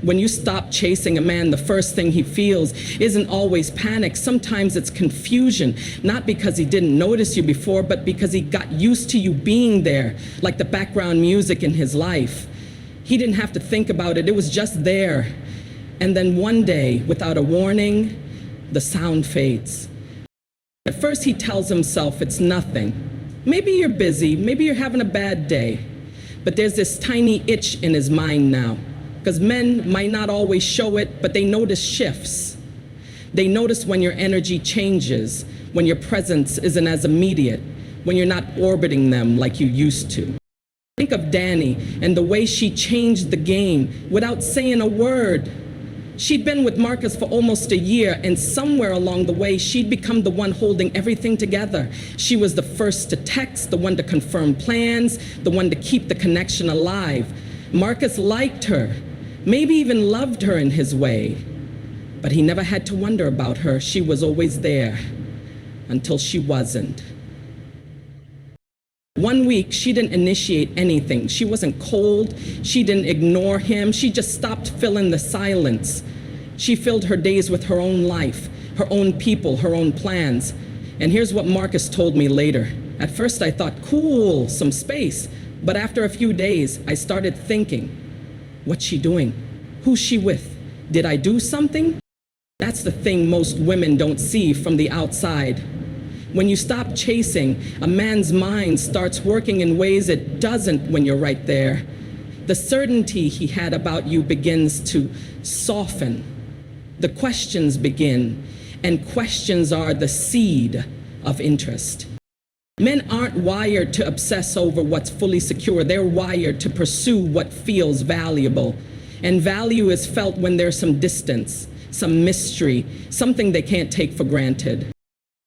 When you stop chasing a man, the first thing he feels isn't always panic. Sometimes it's confusion, not because he didn't notice you before, but because he got used to you being there, like the background music in his life. He didn't have to think about it, it was just there. And then one day, without a warning, the sound fades. At first he tells himself it's nothing. Maybe you're busy, maybe you're having a bad day. But there's this tiny itch in his mind now. Because men might not always show it, but they notice shifts. They notice when your energy changes, when your presence isn't as immediate, when you're not orbiting them like you used to. Think of Danny and the way she changed the game without saying a word. She'd been with Marcus for almost a year, and somewhere along the way, she'd become the one holding everything together. She was the first to text, the one to confirm plans, the one to keep the connection alive. Marcus liked her, maybe even loved her in his way, but he never had to wonder about her. She was always there until she wasn't. One week, she didn't initiate anything. She wasn't cold, she didn't ignore him, she just stopped filling the silence. She filled her days with her own life, her own people, her own plans. And here's what Marcus told me later. At first I thought, cool, some space. But after a few days, I started thinking, what's she doing? Who's she with? Did I do something? That's the thing most women don't see from the outside. When you stop chasing, a man's mind starts working in ways it doesn't when you're right there. The certainty he had about you begins to soften. The questions begin, and questions are the seed of interest. Men aren't wired to obsess over what's fully secure. They're wired to pursue what feels valuable. And value is felt when there's some distance, some mystery, something they can't take for granted.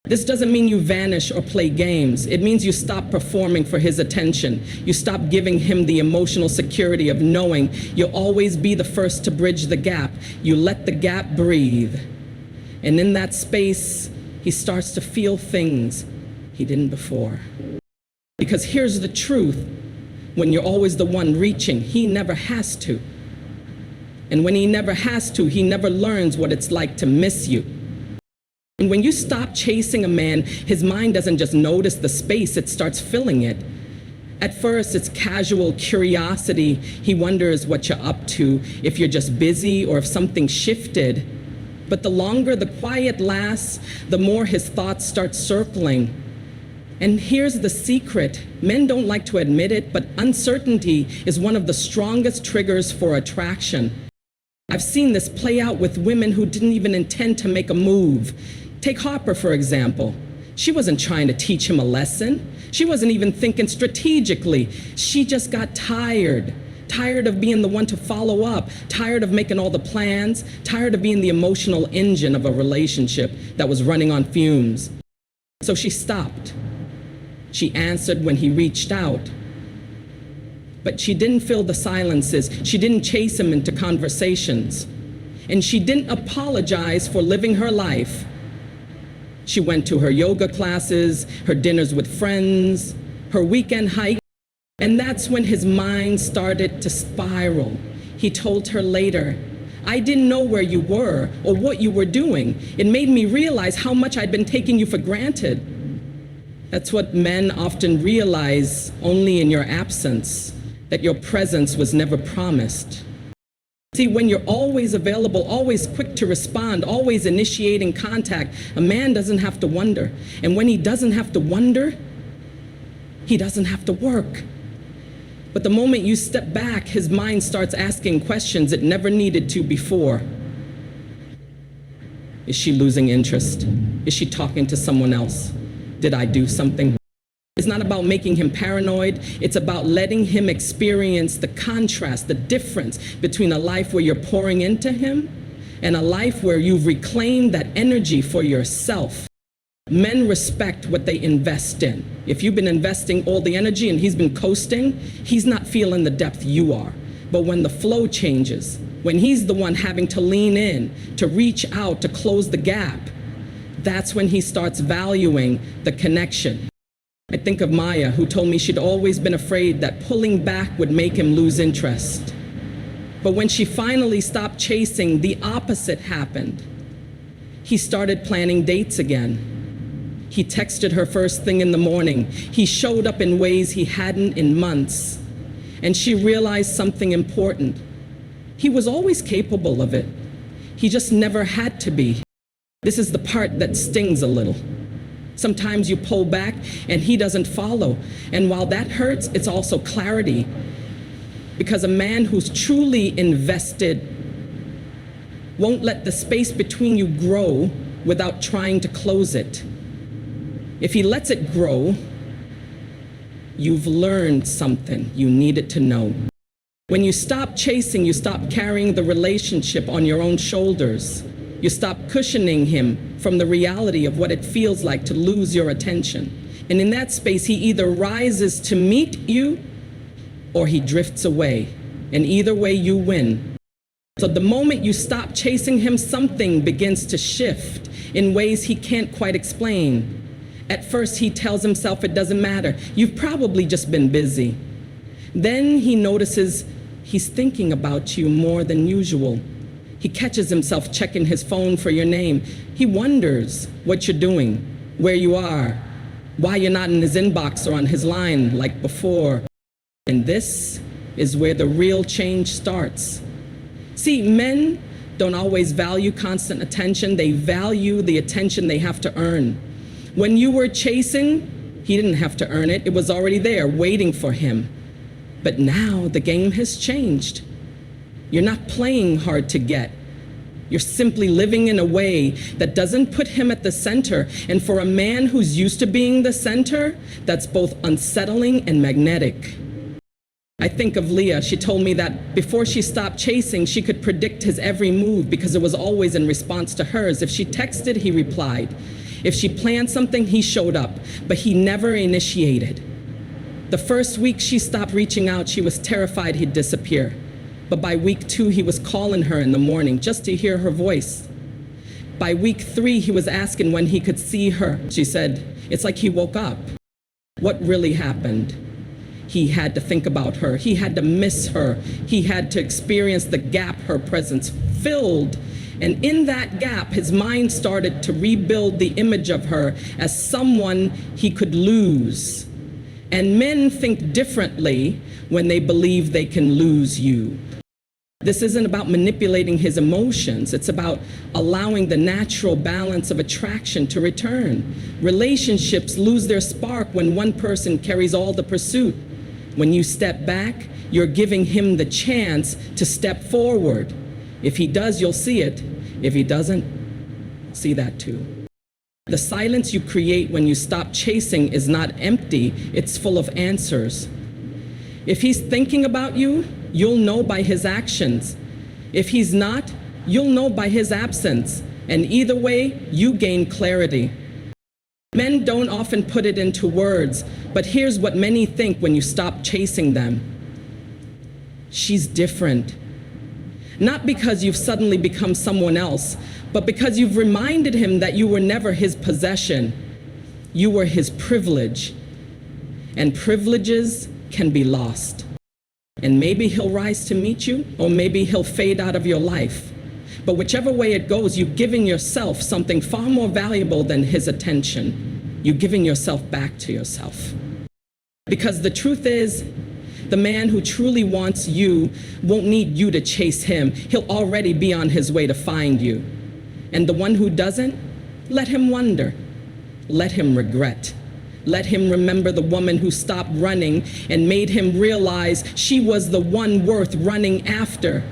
This doesn't mean you vanish or play games. It means you stop performing for his attention. You stop giving him the emotional security of knowing you'll always be the first to bridge the gap. You let the gap breathe. And in that space, he starts to feel things he didn't before. Because here's the truth. When you're always the one reaching, he never has to. And when he never has to, he never learns what it's like to miss you. And when you stop chasing a man, his mind doesn't just notice the space, it starts filling it. At first, it's casual curiosity. He wonders what you're up to, if you're just busy or if something shifted. But the longer the quiet lasts, the more his thoughts start circling. And here's the secret. Men don't like to admit it, but uncertainty is one of the strongest triggers for attraction. I've seen this play out with women who didn't even intend to make a move. Take Harper, for example. She wasn't trying to teach him a lesson. She wasn't even thinking strategically. She just got tired. Tired of being the one to follow up, tired of making all the plans, tired of being the emotional engine of a relationship that was running on fumes. So she stopped. She answered when he reached out. But she didn't fill the silences. She didn't chase him into conversations. And she didn't apologize for living her life. She went to her yoga classes, her dinners with friends, her weekend hike. And that's when his mind started to spiral. He told her later, I didn't know where you were or what you were doing. It made me realize how much I'd been taking you for granted. That's what men often realize only in your absence, that your presence was never promised. See, when you're always available, always quick to respond, always initiating contact, a man doesn't have to wonder. And when he doesn't have to wonder, he doesn't have to work. But the moment you step back, his mind starts asking questions it never needed to before. Is she losing interest? Is she talking to someone else? Did I do something? It's not about making him paranoid. It's about letting him experience the contrast, the difference between a life where you're pouring into him and a life where you've reclaimed that energy for yourself. Men respect what they invest in. If you've been investing all the energy and he's been coasting, he's not feeling the depth you are. But when the flow changes, when he's the one having to lean in, to reach out, to close the gap, that's when he starts valuing the connection. I think of Maya, who told me she'd always been afraid that pulling back would make him lose interest. But when she finally stopped chasing, the opposite happened. He started planning dates again. He texted her first thing in the morning. He showed up in ways he hadn't in months. And she realized something important. He was always capable of it. He just never had to be. This is the part that stings a little. Sometimes you pull back and he doesn't follow. And while that hurts, it's also clarity. Because a man who's truly invested won't let the space between you grow without trying to close it. If he lets it grow, you've learned something you needed to know. When you stop chasing, you stop carrying the relationship on your own shoulders. You stop cushioning him from the reality of what it feels like to lose your attention. And in that space, he either rises to meet you or he drifts away. And either way, you win. So the moment you stop chasing him, something begins to shift in ways he can't quite explain. At first, he tells himself it doesn't matter. You've probably just been busy. Then he notices he's thinking about you more than usual. He catches himself checking his phone for your name. He wonders what you're doing, where you are, why you're not in his inbox or on his line like before. And this is where the real change starts. See, men don't always value constant attention. They value the attention they have to earn. When you were chasing, he didn't have to earn it. It was already there, waiting for him. But now the game has changed. You're not playing hard to get. You're simply living in a way that doesn't put him at the center. And for a man who's used to being the center, that's both unsettling and magnetic. I think of Leah. She told me that before she stopped chasing, she could predict his every move because it was always in response to hers. If she texted, he replied. If she planned something, he showed up, but he never initiated. The first week she stopped reaching out, she was terrified he'd disappear. But by week 2, he was calling her in the morning just to hear her voice. By week 3, he was asking when he could see her. She said, it's like he woke up. What really happened? He had to think about her. He had to miss her. He had to experience the gap her presence filled. And in that gap, his mind started to rebuild the image of her as someone he could lose. And men think differently when they believe they can lose you. This isn't about manipulating his emotions. It's about allowing the natural balance of attraction to return. Relationships lose their spark when one person carries all the pursuit. When you step back, you're giving him the chance to step forward. If he does, you'll see it. If he doesn't, see that too. The silence you create when you stop chasing is not empty, it's full of answers. If he's thinking about you, you'll know by his actions. If he's not, you'll know by his absence. And either way, you gain clarity. Men don't often put it into words, but here's what many think when you stop chasing them. She's different. Not because you've suddenly become someone else, but because you've reminded him that you were never his possession. You were his privilege. And privileges can be lost. And maybe he'll rise to meet you, or maybe he'll fade out of your life. But whichever way it goes, you've given yourself something far more valuable than his attention. You're giving yourself back to yourself. Because the truth is, the man who truly wants you won't need you to chase him. He'll already be on his way to find you. And the one who doesn't, let him wonder. Let him regret. Let him remember the woman who stopped running and made him realize she was the one worth running after.